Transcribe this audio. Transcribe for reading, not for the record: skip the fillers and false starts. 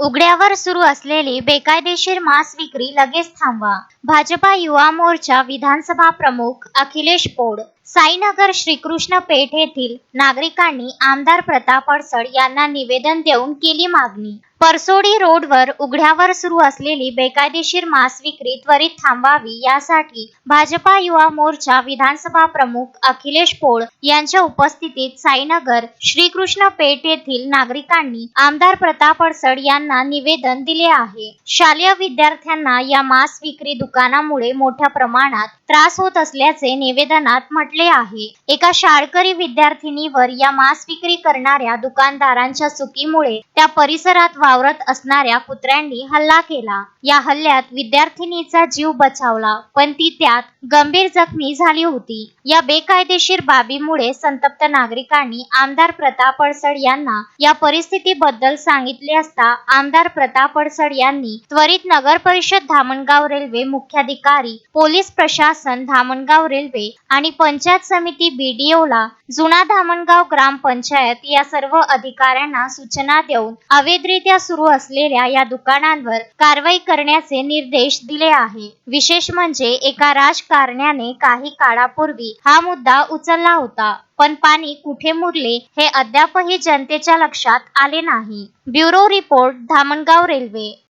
उघड्यावर सुरू असलेली बेकायदेशीर मांस विक्री लगेच थांबवा. भाजपा युवा मोर्चा विधानसभा प्रमुख अखिलेश पोड. साईनगर श्रीकृष्ण पेठ येथील नागरिकांनी आमदार प्रताप अडसड यांना निवेदन देऊन केली मागणी. परसोडी रोडवर उघड्यावर सुरू असलेली बेकायदेशीर मांस विक्री त्वरित थांबवावी यासाठी भाजपा युवा मोर्चा विधानसभा प्रमुख अखिलेश पोड यांच्या उपस्थितीत साईनगर श्रीकृष्ण पेठ येथील नागरिकांनी आमदार प्रताप अडसड यांना निवेदन दिले आहे. शालेय विद्यार्थ्यांना या मांस विक्री दुकानामुळे मोठ्या प्रमाणात त्रास होत असल्याचे निवेदनात म्हटले आहे. एका शाळकरी विद्यार्थिनीवर या मांस विक्री करणाऱ्या दुकानदारांच्या चुकीमुळे त्या परिसरात वावरत असणाऱ्या कुत्र्यांनी हल्ला केला. या हल्ल्यात विद्यार्थिनीचा जीव बचावला, पण ती त्यात गंभीर जखमी झाली होती. या बेकायदेशीर बाबीमुळे संतप्त नागरिकांनी आमदार प्रताप अडसड यांना या परिस्थितीबद्दल सांगितले असता आमदार प्रताप अडसड यांनी त्वरित नगर परिषद धामणगाव रेल्वे मुख्याधिकारी, पोलीस प्रशासन धामणगाव रेल्वे आणि पंचायत समिती BDOला, जुना धामणगाव ग्रामपंचायत या सर्व अधिकाऱ्यांना सूचना देऊन अवैधरित्या सुरू असलेल्या या दुकानांवर कारवाई करण्याचे निर्देश दिले आहे. विशेष म्हणजे एका राजकारण्याने काही काळापूर्वी हा मुद्दा उचलला होता, पण पाणी कुठे मुरले हे अद्यापही जनतेच्या लक्षात आले नाही. Bureau report, Dhamangaon railway.